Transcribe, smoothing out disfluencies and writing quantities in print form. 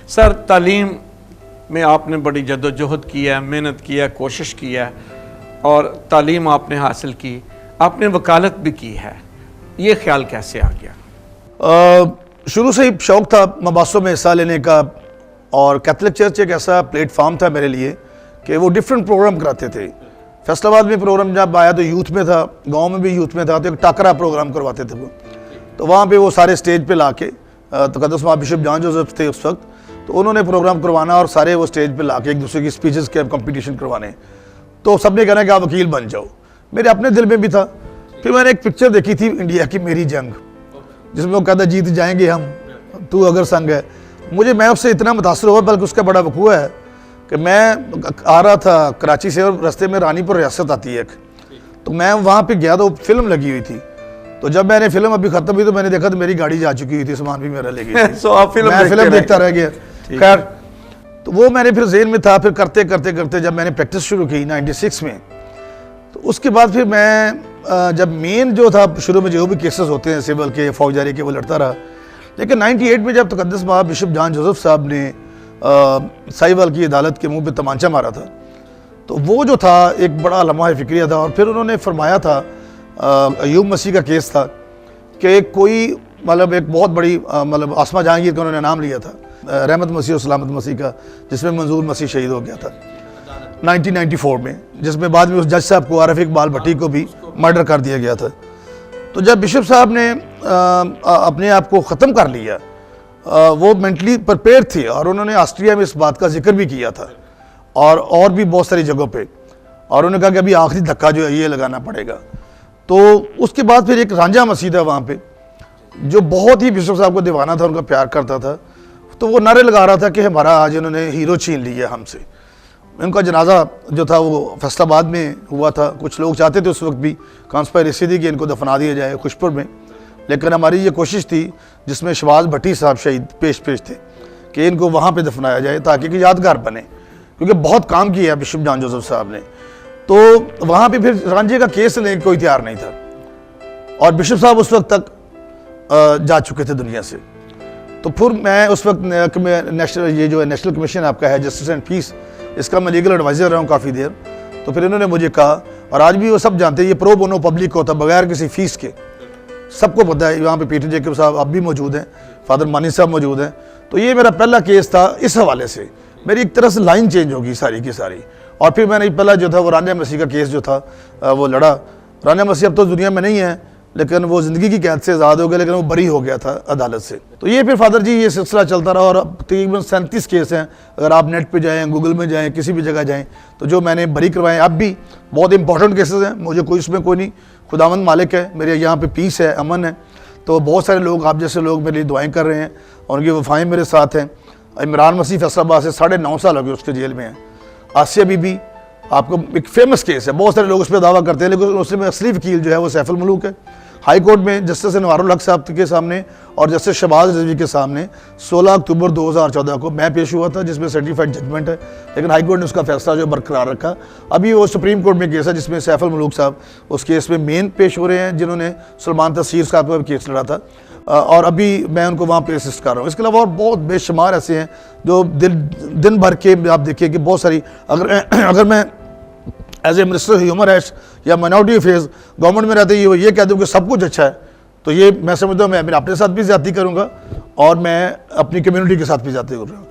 Sir, तालीम में आपने बड़ी जद्दोजहद की है, मेहनत की है, कोशिश की है और तालीम आपने हासिल की, आपने वकालत भी की है, ये ख्याल कैसे आ गया? शुरू से ही शौक़ था मबासों में हिस्सा लेने का, और कैथलिक चर्च एक ऐसा प्लेटफार्म था मेरे लिए कि वो डिफरेंट प्रोग्राम कराते थे। फैसलाबाद में प्रोग्राम जब आया तो यूथ में था, गांव में भी यूथ में था, तो एक टाकरा प्रोग्राम करवाते थे वो। तो वहाँ पे वो सारे स्टेज पे लाके, तकद्दुस माह बिशप जॉन जोसेफ थे उस वक्त, तो उन्होंने प्रोग्राम करवाना और सारे वो स्टेज पे लाके एक दूसरे की स्पीचेस के कंपटीशन करवाने। तो सबने कहना कि आप वकील बन जाओ, मेरे अपने दिल में भी था। फिर मैंने एक पिक्चर देखी थी इंडिया की मेरी जंग, जिसमें वो कहता जीत जाएंगे हम, तू अगर संग है। मैं उससे इतना मुतासर हुआ, बल्कि उसका बड़ा वकूआ है कि मैं आ रहा था कराची से और रास्ते में रानीपुर रियासत आती है एक, तो मैं वहाँ पे गया तो फिल्म लगी हुई थी। तो जब मैंने फिल्म अभी खत्म हुई तो मैंने देखा तो मेरी गाड़ी जा चुकी हुई थी, सामान भी मेरा ले गई। सो आप फिल्म देखता रह गया। खैर, तो वो मैंने फिर जेहन में था। फिर करते करते करते जब मैंने प्रैक्टिस शुरू की 96 में, तो उसके बाद फिर मैं जब मेन जो था शुरू में जो भी केसेस होते हैं सिविल के, फौजदारी के, वो लड़ता रहा। लेकिन 98 में जब तकद्दुस माह बिशप जॉन जोसेफ साहब ने साहिवाल की अदालत के मुंह पे तमांचा मारा था, तो वो जो था एक बड़ा लम्हा फिक्रिया था। और फिर उन्होंने फरमाया था, अयूब मसीह का केस था कि कोई मतलब एक बहुत बड़ी मतलब आसमा जहांगीर का उन्होंने नाम लिया था, रहमत मसीह और सलामत मसीह का, जिसमें मंजूर मसीह शहीद हो गया था 1994 में, जिसमें बाद में उस जज साहब को, आरिफ इकबाल भट्टी को भी मर्डर कर दिया गया था। तो जब बिशप साहब ने अपने आप को ख़त्म कर लिया, वो मेंटली प्रिपेयर थे और उन्होंने ऑस्ट्रिया में इस बात का जिक्र भी किया था और भी बहुत सारी जगहों पे, और उन्होंने कहा कि अभी आखिरी धक्का जो है ये लगाना पड़ेगा। तो उसके बाद फिर एक रांझा मसीह था वहाँ पे, जो बहुत ही बिशप साहब को दीवाना था, उनका प्यार करता था। तो वो नारे लगा रहा था कि हमारा आज इन्होंने हीरो छीन लिया हमसे। उनका जनाजा जो था वो फैसलाबाद में हुआ था। कुछ लोग चाहते थे उस वक्त भी, कॉन्स्पिरेसी थी कि इनको दफना दिया जाए खुशपुर में, लेकिन हमारी ये कोशिश थी, जिसमें शहबाज भट्टी साहब शहीद पेश थे, कि इनको वहाँ पे दफनाया जाए ताकि कि यादगार बने, क्योंकि बहुत काम किया है बिशप जॉन जोसेफ साहब ने। तो वहाँ पे फिर रांझे का केस लेने कोई तैयार नहीं था, और बिशप साहब उस वक्त तक जा चुके थे दुनिया से। तो फिर मैं उस वक्त ये जो है नेशनल कमीशन आपका है जस्टिस एंड पीस, इसका मैं लीगल एडवाइज़र रहा हूँ काफ़ी देर। तो फिर इन्होंने मुझे कहा, और आज भी वो सब जानते हैं, ये प्रो बोनो पब्लिक होता बगैर किसी फीस के, सबको पता है। यहाँ पे पीटर जेकब साहब अब भी मौजूद हैं, फादर मानी साहब मौजूद हैं। तो ये मेरा पहला केस था। इस हवाले से मेरी एक तरह से लाइन चेंज होगी सारी की सारी। और फिर मैंने पहला जो था वो रांझा मसीह का केस जो था वो लड़ा। रांझा मसीह अब तो दुनिया में नहीं है, लेकिन वो ज़िंदगी की कैद से आज़ाद हो गया, लेकिन वो बरी हो गया था अदालत से। तो ये फिर फादर जी ये सिलसिला चलता रहा, और तकरीबन 37 केस हैं। अगर आप नेट पे जाएँ, गूगल में जाएँ, किसी भी जगह जाएँ, तो जो मैंने बरी करवाएं अब भी बहुत इंपॉर्टेंट केसेस हैं। मुझे कोई इसमें कोई नहीं, खुदावंद मालिक है, मेरे यहाँ पे पीस है, अमन है। तो बहुत सारे लोग, आप जैसे लोग मेरे लिए दुआएँ कर रहे हैं, और उनकी वफ़ाएँ मेरे साथ हैं। इमरान मसीह फैसलाबाद से 9.5 साल हो गए उसके जेल में हैं। आसिया बीबी, आपको एक फेमस केस है, बहुत सारे लोग उस पर दावा करते हैं, लेकिन उसमें असली वकील जो है वो सैफुल मलूक है। हाई कोर्ट में जस्टिस अनवारुल हक साहब के सामने और जस्टिस शहबाज रज़वी के सामने 16 अक्टूबर 2014 को मैं पेश हुआ था, जिसमें सर्टिफाइड जजमेंट है, लेकिन हाई कोर्ट ने उसका फैसला जो बरकरार रखा। अभी वो सुप्रीम कोर्ट में केस है, जिसमें सैफुल मलूक साहब उस केस में मेन पेश हो रहे हैं, जिन्होंने सलमान तसीर साहब का केस लड़ा था, और अभी मैं उनको वहाँ पे असिस्ट कर रहा हूँ। इसके अलावा और बहुत बेशुमार ऐसे हैं जो दिन भर के आप देखिए कि बहुत सारी, अगर मैं as a minister human rights या माइनॉरिटी अफेयर्स गवर्नमेंट में रहते ये कह दूँ कि सब कुछ अच्छा है, तो ये मैं समझता हूँ मैं अपने साथ भी ज़्यादती करूँगा और मैं अपनी कम्युनिटी के साथ भी ज़्यादती कर रहा हूँ।